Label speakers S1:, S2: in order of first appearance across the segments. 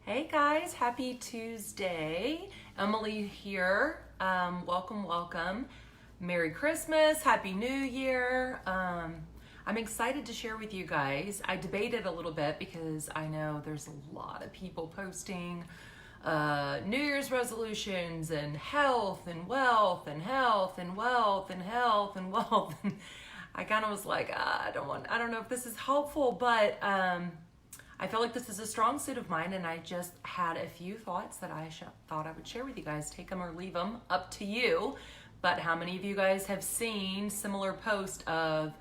S1: Hey guys, happy Tuesday. Emily here. Welcome. Merry Christmas, Happy New Year. I'm excited to share with you guys. I debated a little bit because I know there's a lot of people posting New Year's resolutions and health and wealth and health and wealth and health and wealth. And I kind of was like, I don't know if this is helpful, but I feel like this is a strong suit of mine, and I just had a few thoughts that I thought I would share with you guys. Take them or leave them, up to you. But how many of you guys have seen similar post of,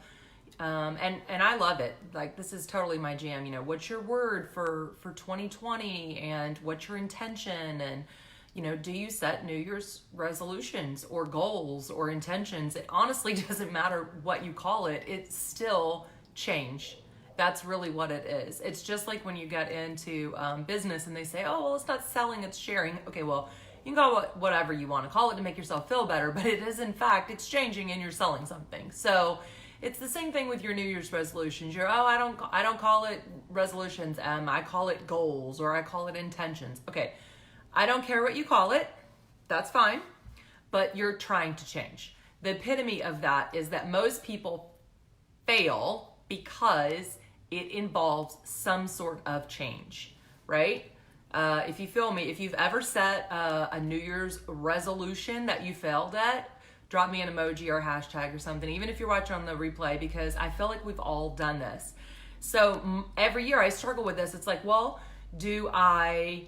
S1: and I love it. Like, this is totally my jam. You know, what's your word for 2020, and what's your intention, and do you set New Year's resolutions or goals or intentions? It honestly doesn't matter what you call it. It's still change. That's really what it is. It's just like when you get into business and they say, oh, well, it's not selling, it's sharing. Okay, well, you can call it whatever you want to call it to make yourself feel better, but it is, in fact, it's changing and you're selling something. So it's the same thing with your New Year's resolutions. I don't call it resolutions, I call it goals, or I call it intentions. Okay, I don't care what you call it. That's fine, but you're trying to change. The epitome of that is that most people fail because it involves some sort of change, right? If you feel me, if you've ever set a New Year's resolution that you failed at, drop me an emoji or a hashtag or something, even if you're watching on the replay, because I feel like we've all done this. So every year I struggle with this. It's like, well, do I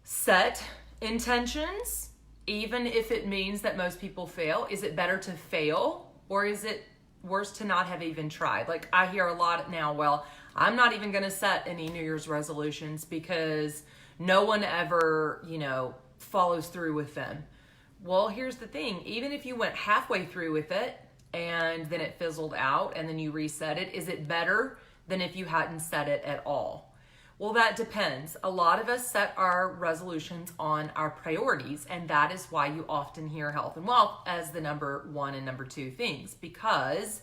S1: set intentions even if it means that most people fail? Is it better to fail, or is it worse to not have even tried? Like, I hear a lot now, well, I'm not even going to set any New Year's resolutions because no one ever, follows through with them. Well, here's the thing. Even if you went halfway through with it and then it fizzled out and then you reset it, is it better than if you hadn't set it at all? Well, that depends. A lot of us set our resolutions on our priorities, and that is why you often hear health and wealth as the number one and number two things, because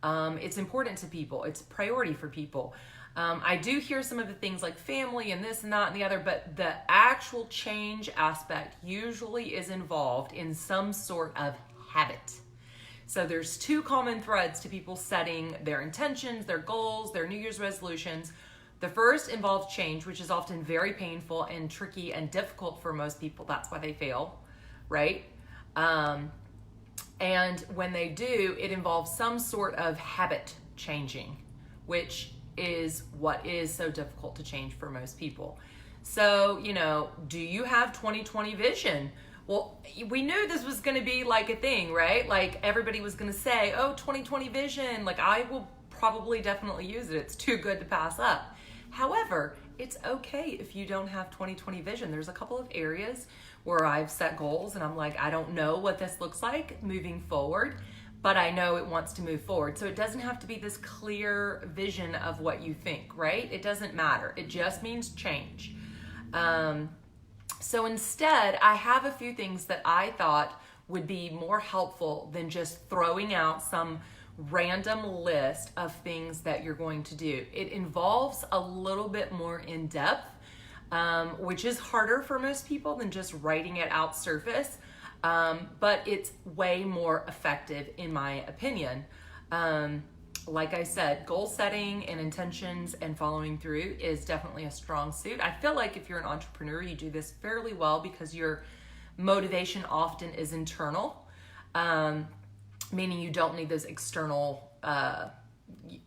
S1: it's important to people. It's a priority for people. I do hear some of the things like family and this and that and the other, but the actual change aspect usually is involved in some sort of habit. So there's two common threads to people setting their intentions, their goals, their New Year's resolutions. The first involves change, which is often very painful and tricky and difficult for most people. That's why they fail, right? And when they do, it involves some sort of habit changing, which is what is so difficult to change for most people. So, do you have 2020 vision? Well, we knew this was going to be like a thing, right? Like, everybody was going to say, oh, 2020 vision. Like, I will probably definitely use it. It's too good to pass up. However, it's okay if you don't have 2020 vision. There's a couple of areas where I've set goals and I'm like, I don't know what this looks like moving forward, but I know it wants to move forward. So it doesn't have to be this clear vision of what you think, right? It doesn't matter. It just means change. So instead, I have a few things that I thought would be more helpful than just throwing out some random list of things that you're going to do. It involves a little bit more in depth, which is harder for most people than just writing it out surface, but it's way more effective in my opinion. Like I said, goal setting and intentions and following through is definitely a strong suit. I feel like if you're an entrepreneur, you do this fairly well because your motivation often is internal. Meaning you don't need those external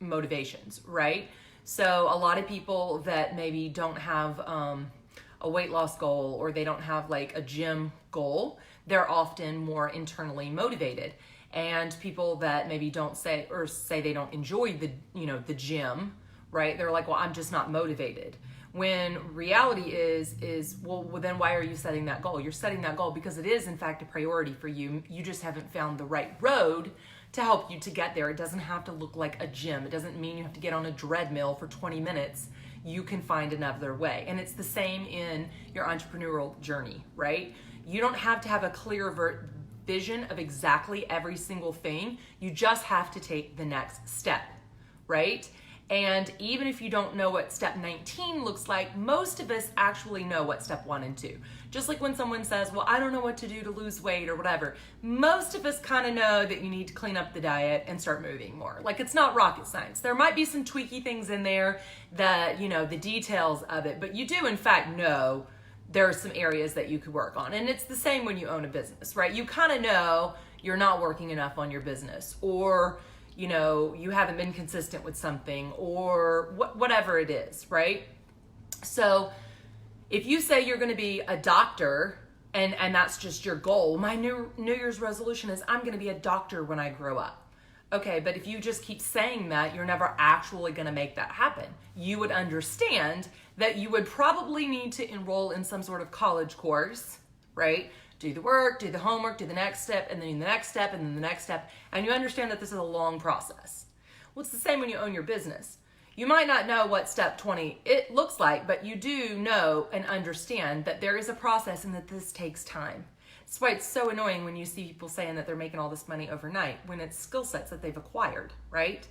S1: motivations, right? So a lot of people that maybe don't have a weight loss goal, or they don't have like a gym goal, they're often more internally motivated. And people that maybe don't say they don't enjoy the gym, right? They're like, well, I'm just not motivated. When reality is, well, then why are you setting that goal? You're setting that goal because it is, in fact, a priority for you. You just haven't found the right road to help you to get there. It doesn't have to look like a gym. It doesn't mean you have to get on a treadmill for 20 minutes. You can find another way. And it's the same in your entrepreneurial journey, right? You don't have to have a clear vision of exactly every single thing. You just have to take the next step, right? And even if you don't know what step 19 looks like, most of us actually know what step 1 and 2. Just like when someone says, well, I don't know what to do to lose weight or whatever, most of us kind of know that you need to clean up the diet and start moving more. Like, it's not rocket science. There might be some tweaky things in there that, the details of it, but you do in fact know there are some areas that you could work on. And it's the same when you own a business, right? You kind of know you're not working enough on your business, or you haven't been consistent with something, or whatever it is, right? So if you say you're going to be a doctor and that's just your goal, my New Year's resolution is I'm going to be a doctor when I grow up. Okay, but if you just keep saying that, you're never actually going to make that happen. You would understand that you would probably need to enroll in some sort of college course, right? Do the work, do the homework, do the next step, and then the next step, and then the next step, and you understand that this is a long process. Well, it's the same when you own your business. You might not know what step 20 it looks like, but you do know and understand that there is a process and that this takes time. That's why it's so annoying when you see people saying that they're making all this money overnight when it's skill sets that they've acquired, right?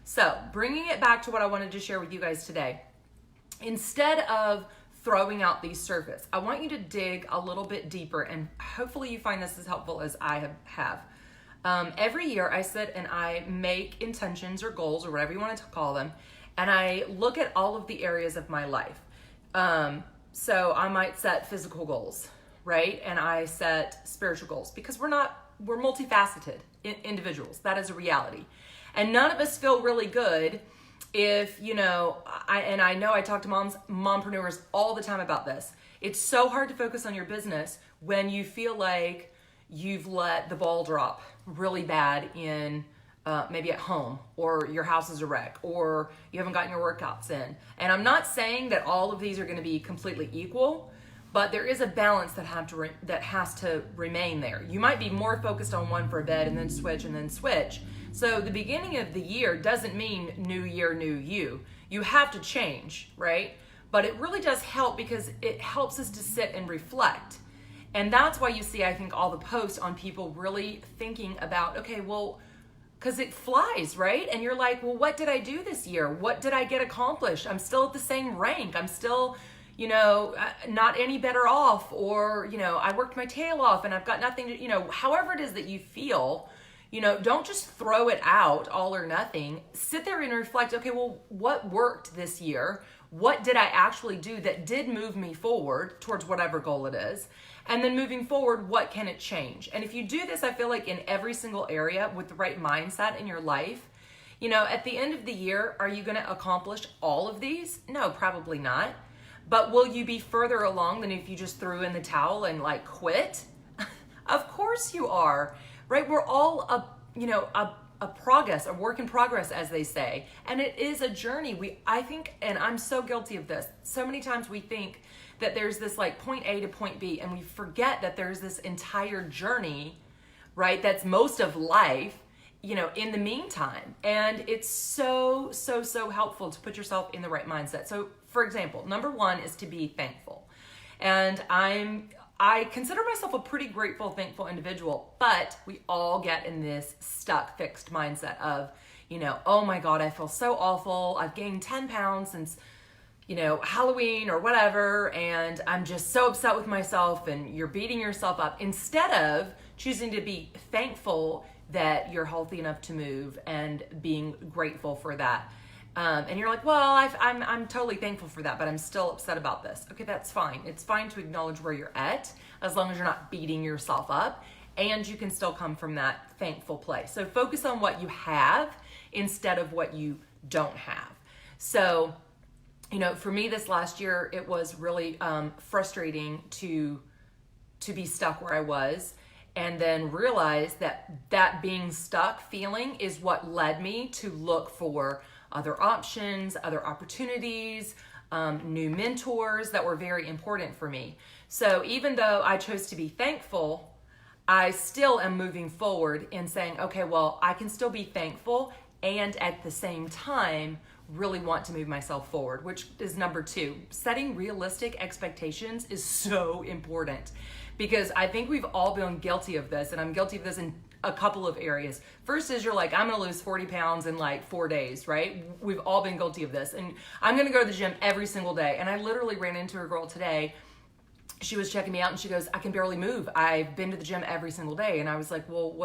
S1: So bringing it back to what I wanted to share with you guys today, instead of throwing out these surface, I want you to dig a little bit deeper, and hopefully you find this as helpful as I have. Every year I sit and I make intentions or goals or whatever you want to call them, and I look at all of the areas of my life. So I might set physical goals, right? And I set spiritual goals, because we're multifaceted individuals. That is a reality. And none of us feel really good if, I know I talk to mompreneurs all the time about this. It's so hard to focus on your business when you feel like you've let the ball drop really bad in maybe at home, or your house is a wreck, or you haven't gotten your workouts in. And I'm not saying that all of these are going to be completely equal, but there is a balance that has to remain there. You might be more focused on one for a bit and then switch. So the beginning of the year doesn't mean new year, new you. You have to change, right? But it really does help, because it helps us to sit and reflect. And that's why you see, I think, all the posts on people really thinking about, okay, well, because it flies, right? And you're like, well, what did I do this year? What did I get accomplished? I'm still at the same rank. I'm still, not any better off, or, I worked my tail off and I've got nothing to, however it is that you feel, don't just throw it out all or nothing. Sit there and reflect, okay, well, what worked this year? What did I actually do that did move me forward towards whatever goal it is? And then moving forward, what can it change? And if you do this, I feel like in every single area with the right mindset in your life, at the end of the year, are you going to accomplish all of these? No, probably not. But will you be further along than if you just threw in the towel and quit? Of course you are, right? We're all a progress, a work in progress, as they say. And it is a journey. I think, and I'm so guilty of this, so many times we think that there's this point A to point B, and we forget that there's this entire journey, right? That's most of life, in the meantime. And it's so helpful to put yourself in the right mindset. So for example, number 1 is to be thankful. And I consider myself a pretty grateful, thankful individual, but we all get in this stuck, fixed mindset of, oh my God, I feel so awful. I've gained 10 pounds since, Halloween or whatever, and I'm just so upset with myself, and you're beating yourself up instead of choosing to be thankful that you're healthy enough to move and being grateful for that. And you're like, well, I'm totally thankful for that, but I'm still upset about this. Okay, that's fine. It's fine to acknowledge where you're at, as long as you're not beating yourself up, and you can still come from that thankful place. So focus on what you have instead of what you don't have. So, for me this last year, it was really frustrating to be stuck where I was, and then realize that being stuck feeling is what led me to look for other options, other opportunities, new mentors that were very important for me. So even though I chose to be thankful, I still am moving forward in saying, okay, well, I can still be thankful and at the same time really want to move myself forward, which is number 2. Setting realistic expectations is so important, because I think we've all been guilty of this, and I'm guilty of this in a couple of areas. First is you're like, I'm going to lose 40 pounds in like 4 days, right? We've all been guilty of this. And I'm going to go to the gym every single day. And I literally ran into a girl today. She was checking me out and she goes, I can barely move. I've been to the gym every single day. And I was like, well,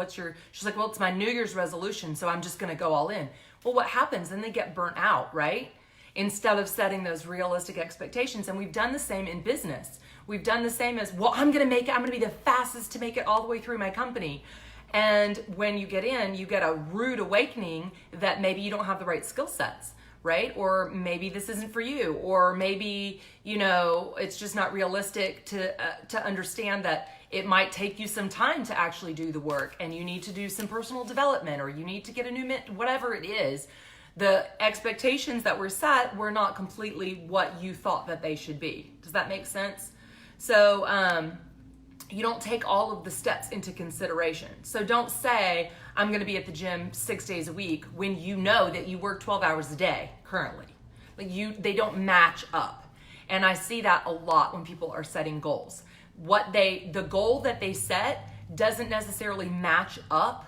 S1: she's like, well, it's my New Year's resolution. So I'm just going to go all in. Well, what happens? Then they get burnt out, right? Instead of setting those realistic expectations. And we've done the same in business. We've done the same as, well, I'm going to be the fastest to make it all the way through my company. And when you get in, you get a rude awakening that maybe you don't have the right skill sets, right? Or maybe this isn't for you. Or maybe, it's just not realistic to understand that it might take you some time to actually do the work and you need to do some personal development or you need to get a new whatever it is. The expectations that were set were not completely what you thought that they should be. Does that make sense? So you don't take all of the steps into consideration. So don't say, I'm going to be at the gym 6 days a week when you know that you work 12 hours a day currently. They don't match up. And I see that a lot when people are setting goals. The goal that they set doesn't necessarily match up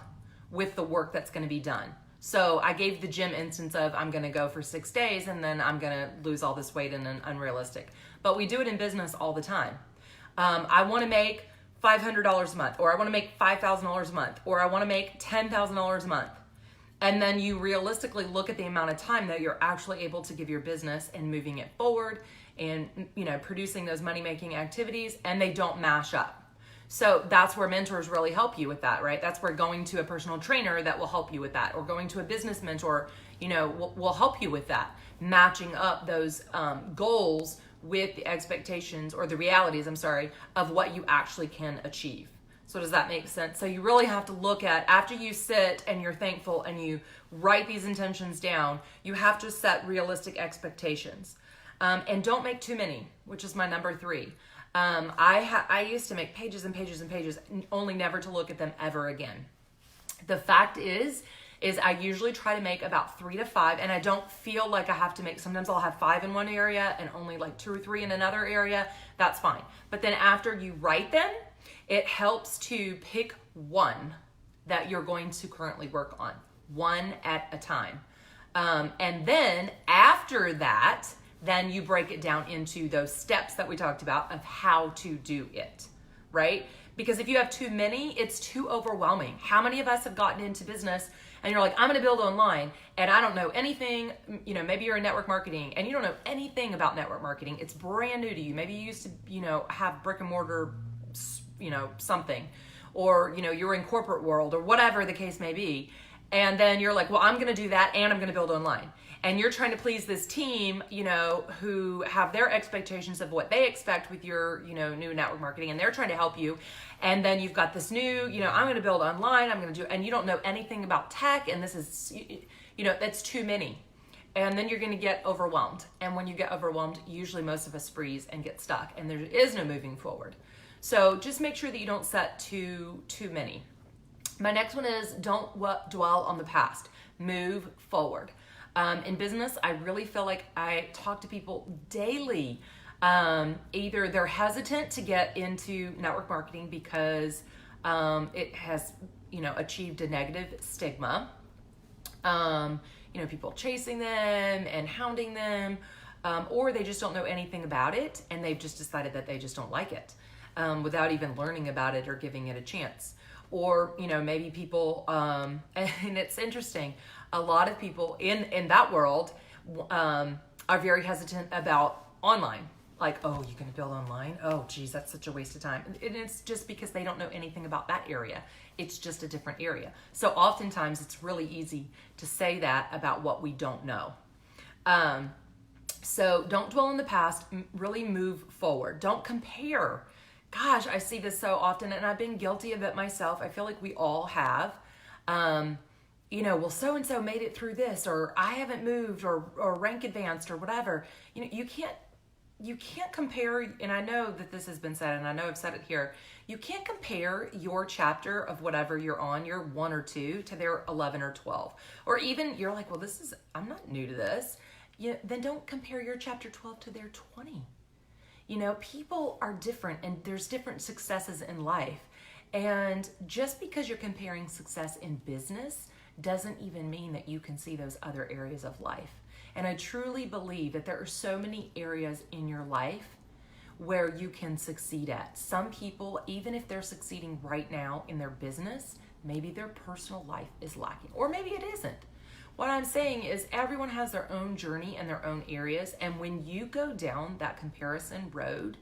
S1: with the work that's going to be done. So I gave the gym instance of I'm going to go for 6 days and then I'm going to lose all this weight and then unrealistic. But we do it in business all the time. I want to make $500 a month, or I want to make $5,000 a month, or I want to make $10,000 a month. And then you realistically look at the amount of time that you're actually able to give your business and moving it forward and, producing those money-making activities, and they don't mash up. So that's where mentors really help you with that, right? That's where going to a personal trainer that will help you with that, or going to a business mentor, will help you with that, matching up those goals with the expectations or the realities, of what you actually can achieve. So does that make sense? So you really have to look at, after you sit and you're thankful and you write these intentions down, you have to set realistic expectations. And don't make too many, which is my number 3. I used to make pages and pages and pages, only never to look at them ever again. The fact is I usually try to make about 3 to 5, and I don't feel like I have to make, sometimes I'll have 5 in one area and only like 2 or 3 in another area. That's fine. But then after you write them, it helps to pick one that you're going to currently work on, one at a time. And then after that, then you break it down into those steps that we talked about of how to do it, right? Because if you have too many, it's too overwhelming. How many of us have gotten into business and you're like, I'm going to build online and I don't know anything, maybe you're in network marketing and you don't know anything about network marketing. It's brand new to you. Maybe you used to, have brick and mortar, something, or, you're in corporate world or whatever the case may be. And then you're like, well, I'm going to do that and I'm going to build online. And you're trying to please this team, who have their expectations of what they expect with your, new network marketing, and they're trying to help you. And then you've got this new, I'm going to build online, and you don't know anything about tech, and this is, that's too many. And then you're going to get overwhelmed. And when you get overwhelmed, usually most of us freeze and get stuck, and there is no moving forward. So just make sure that you don't set too many. My next one is don't dwell on the past. Move forward. In business, I really feel like I talk to people daily. Either they're hesitant to get into network marketing because it has, achieved a negative stigma. People chasing them and hounding them, or they just don't know anything about it and they've just decided that they just don't like it without even learning about it or giving it a chance. Or, maybe people, and it's interesting, a lot of people in that world are very hesitant about online. Like, oh, you're going to build online? Oh, geez, that's such a waste of time. And it's just because they don't know anything about that area. It's just a different area. So oftentimes it's really easy to say that about what we don't know. So don't dwell in the past, really move forward. Don't compare. Gosh, I see this so often, and I've been guilty of it myself. I feel like we all have. Well, so-and-so made it through this, or I haven't moved, or rank advanced, or whatever. You can't compare, and I know that this has been said, and I know I've said it here. You can't compare your chapter of whatever you're on, your 1 or 2, to their 11 or 12. Or even you're like, well, I'm not new to this. Then don't compare your chapter 12 to their 20. People are different and there's different successes in life. And just because you're comparing success in business doesn't even mean that you can see those other areas of life. And I truly believe that there are so many areas in your life where you can succeed at. Some people, even if they're succeeding right now in their business, maybe their personal life is lacking, or maybe it isn't. What I'm saying is everyone has their own journey and their own areas. And when you go down that comparison road,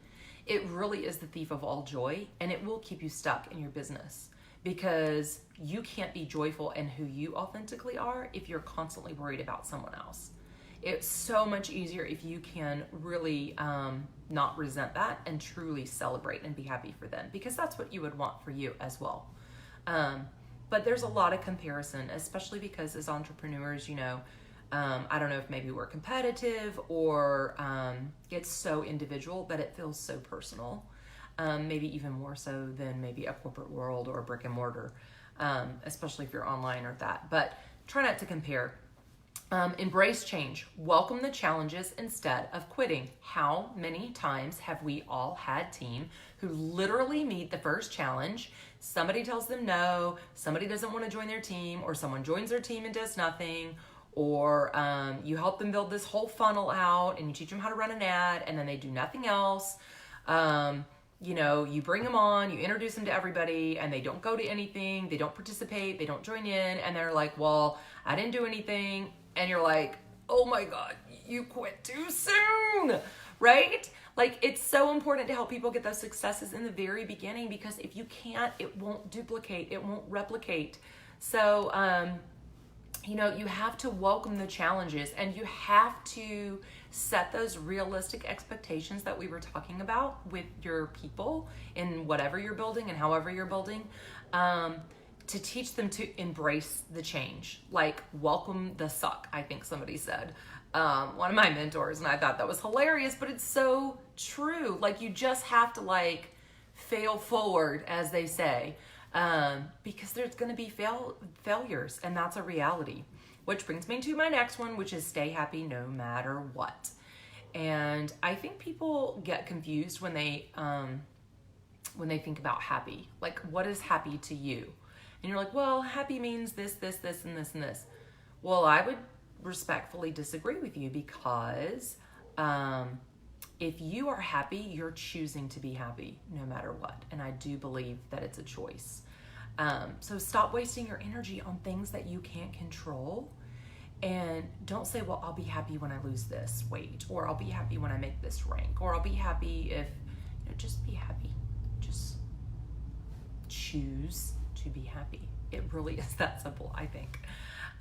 S1: it really is the thief of all joy, and it will keep you stuck in your business because you can't be joyful in who you authentically are if you're constantly worried about someone else. It's so much easier if you can really not resent that and truly celebrate and be happy for them, because that's what you would want for you as well. But there's a lot of comparison, especially because as entrepreneurs, I don't know if maybe we're competitive or it's so individual, but it feels so personal. Maybe even more so than maybe a corporate world or a brick and mortar, especially if you're online or that. But try not to compare. Embrace change. Welcome the challenges instead of quitting. How many times have we all had team who literally meet the first challenge? Somebody tells them no, somebody doesn't want to join their team, or someone joins their team and does nothing, or you help them build this whole funnel out and you teach them how to run an ad and then they do nothing else. You bring them on, you introduce them to everybody, and they don't go to anything, they don't participate, they don't join in, and they're like, well, I didn't do anything. And you're like, oh my God, you quit too soon, right? Like, it's so important to help people get those successes in the very beginning, because if you can't, it won't duplicate, it won't replicate. So, you have to welcome the challenges, and you have to set those realistic expectations that we were talking about with your people in whatever you're building and however you're building, to teach them to embrace the change, like welcome the suck, I think somebody said. One of my mentors, and I thought that was hilarious, but it's so true. Like, you just have to fail forward, as they say, because there's going to be failures, and that's a reality. Which brings me to my next one, which is stay happy no matter what. And I think people get confused when they think about happy. Like, what is happy to you? And you're like, well, happy means this, and this, and this. Well, I would respectfully disagree with you, because if you are happy, you're choosing to be happy no matter what. And I do believe that it's a choice. So stop wasting your energy on things that you can't control. And don't say, well, I'll be happy when I lose this weight, or I'll be happy when I make this rank, or I'll be happy if, just be happy. Just choose to be happy. It really is that simple, I think.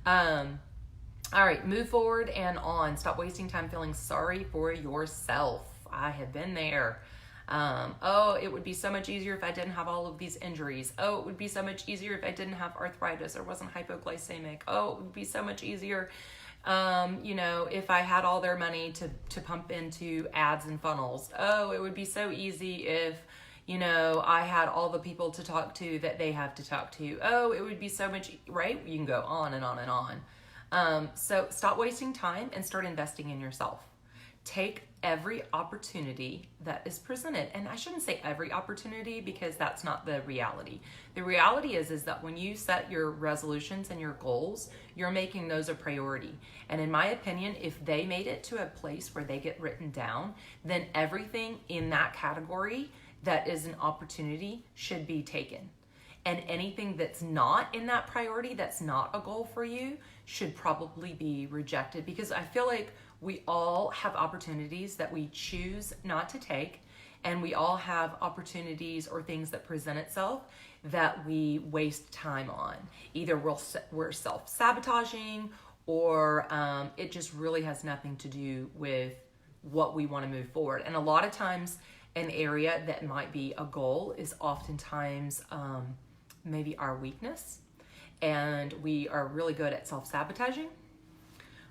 S1: All right, move forward and on. Stop wasting time feeling sorry for yourself. I have been there. It would be so much easier if I didn't have all of these injuries. It would be so much easier if I didn't have arthritis or wasn't hypoglycemic. It would be so much easier, if I had all their money to pump into ads and funnels. It would be so easy if, I had all the people to talk to that they have to talk to. It would be so much, right? You can go on and on and on. So stop wasting time and start investing in yourself. Take every opportunity that is presented. And I shouldn't say every opportunity, because that's not the reality. The reality is that when you set your resolutions and your goals, you're making those a priority. And in my opinion, if they made it to a place where they get written down, then everything in that category that is an opportunity should be taken. And anything that's not in that priority, that's not a goal for you, should probably be rejected, because I feel like we all have opportunities that we choose not to take, and we all have opportunities or things that present itself that we waste time on. Either we're self-sabotaging, or it just really has nothing to do with what we want to move forward. And a lot of times, an area that might be a goal is oftentimes maybe our weakness, and we are really good at self-sabotaging,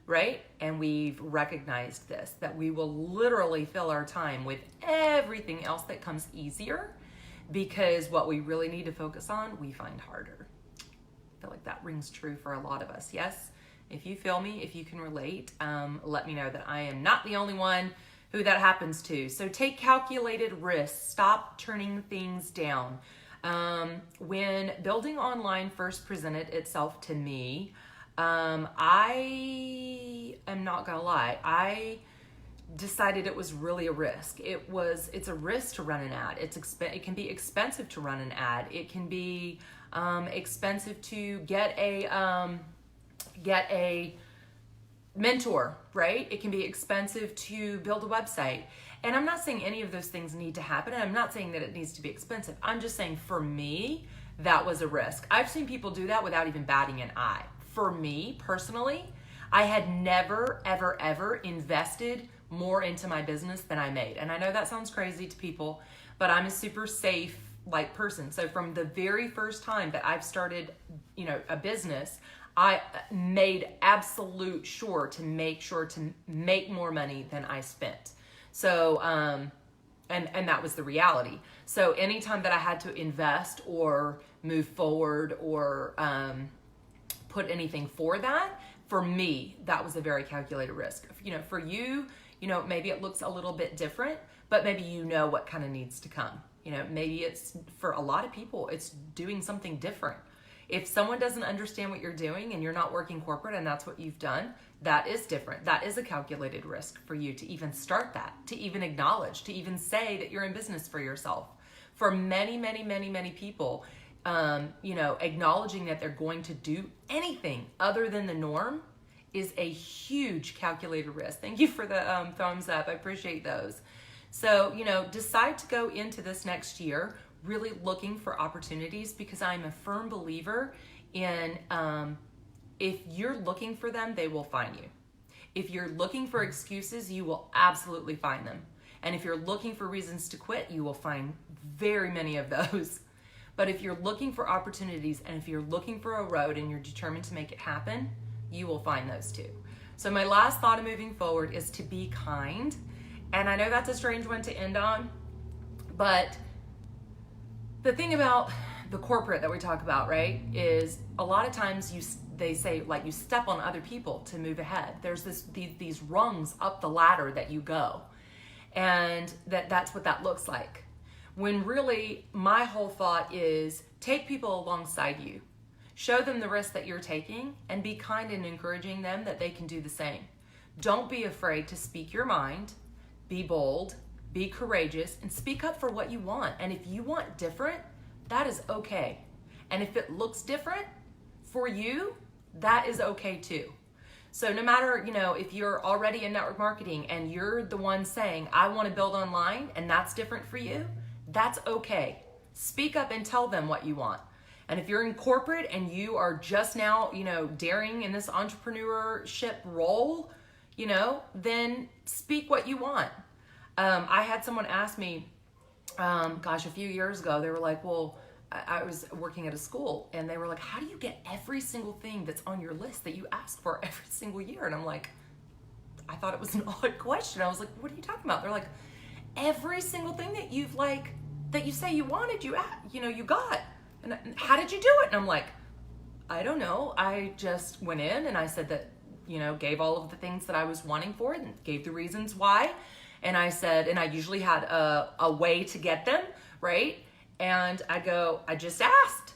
S1: right? And we've recognized this, that we will literally fill our time with everything else that comes easier, because what we really need to focus on, we find harder. I feel like that rings true for a lot of us. Yes, if you feel me, if you can relate, let me know that I am not the only one who that happens to. So take calculated risks. Stop turning things down. When building online first presented itself to me, I am not gonna lie, I decided it was really a risk. It's a risk to run an ad. It can be expensive to run an ad. It can be expensive to get a mentor, right? It can be expensive to build a website. And I'm not saying any of those things need to happen. And I'm not saying that it needs to be expensive. I'm just saying for me, that was a risk. I've seen people do that without even batting an eye. For me personally, I had never, ever, ever invested more into my business than I made. And I know that sounds crazy to people, but I'm a super safe person. So from the very first time that I've started, a business, I made absolute sure to make more money than I spent. So, and that was the reality. So anytime that I had to invest or move forward or put anything for that, for me, that was a very calculated risk. For you, maybe it looks a little bit different, but maybe what kind of needs to come. Maybe it's, for a lot of people, it's doing something different. If someone doesn't understand what you're doing and you're not working corporate and that's what you've done, that is different. That is a calculated risk for you to even start that, to even acknowledge, to even say that you're in business for yourself. For many, many, many, many people, acknowledging that they're going to do anything other than the norm is a huge calculated risk. Thank you for the thumbs up. I appreciate those. So, decide to go into this next year really looking for opportunities, because I'm a firm believer in if you're looking for them, they will find you. If you're looking for excuses, you will absolutely find them. And if you're looking for reasons to quit, you will find very many of those. But if you're looking for opportunities and if you're looking for a road and you're determined to make it happen, you will find those too. So my last thought of moving forward is to be kind. And I know that's a strange one to end on, but the thing about the corporate that we talk about, right, is a lot of times they say like you step on other people to move ahead. There's these rungs up the ladder that you go, and that's what that looks like. When really my whole thought is take people alongside you, show them the risk that you're taking, and be kind and encouraging them that they can do the same. Don't be afraid to speak your mind, be bold, be courageous, and speak up for what you want. And if you want different, that is okay. And if it looks different for you, that is okay too. So no matter, if you're already in network marketing and you're the one saying, I want to build online, and that's different for you, that's okay. Speak up and tell them what you want. And if you're in corporate and you are just now, daring in this entrepreneurship role, then speak what you want. I had someone ask me, a few years ago, they were like, well, I was working at a school, and they were like, how do you get every single thing that's on your list that you ask for every single year? And I'm like, I thought it was an odd question. I was like, what are you talking about? They're like, every single thing that that you say you wanted, you got. And how did you do it? And I'm like, I don't know. I just went in and I said that, gave all of the things that I was wanting for it and gave the reasons why. And I said, and I usually had a way to get them, right? And I just asked.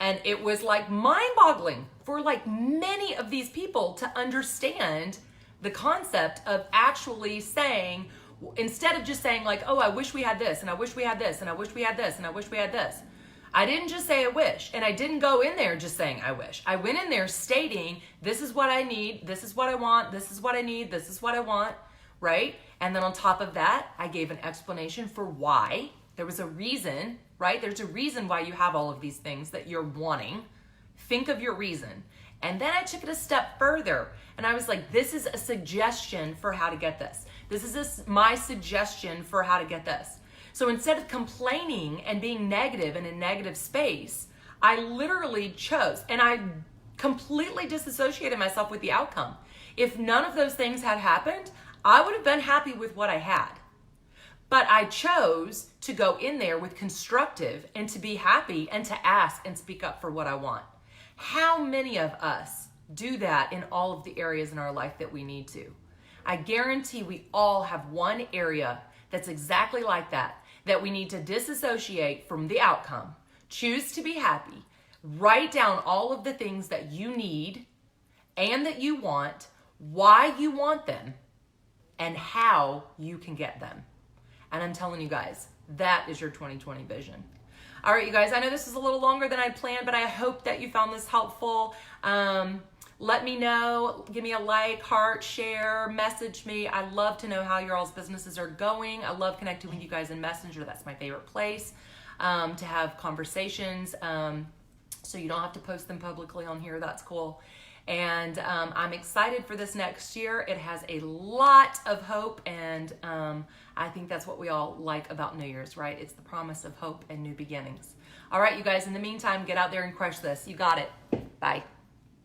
S1: And it was like mind-boggling for like many of these people to understand the concept of actually saying, instead of just saying like, oh, I wish we had this, and I wish we had this, and I wish we had this, and I wish we had this. I didn't just say I wish, and I didn't go in there just saying I wish. I went in there stating, this is what I need, this is what I want, this is what I need, this is what I want, right? And then on top of that, I gave an explanation for why. There was a reason, right? There's a reason why you have all of these things that you're wanting. Think of your reason. And then I took it a step further, and I was like, this is a suggestion for how to get this. This is my suggestion for how to get this. So instead of complaining and being negative in a negative space, I literally chose, and I completely disassociated myself with the outcome. If none of those things had happened, I would have been happy with what I had. But I chose to go in there with constructive and to be happy and to ask and speak up for what I want. How many of us do that in all of the areas in our life that we need to? I guarantee we all have one area that's exactly like that we need to disassociate from the outcome. Choose to be happy. Write down all of the things that you need and that you want, why you want them, and how you can get them. And I'm telling you guys, that is your 2020 vision. All right, you guys, I know this is a little longer than I planned, but I hope that you found this helpful. Let me know, give me a like, heart, share, message me. I love to know how your all's businesses are going. I love connecting with you guys in Messenger. That's my favorite place to have conversations. So you don't have to post them publicly on here. That's cool. And I'm excited for this next year. It has a lot of hope, and I think that's what we all like about New Year's, right? It's the promise of hope and new beginnings. All right, you guys, in the meantime, get out there and crush this. You got it. Bye.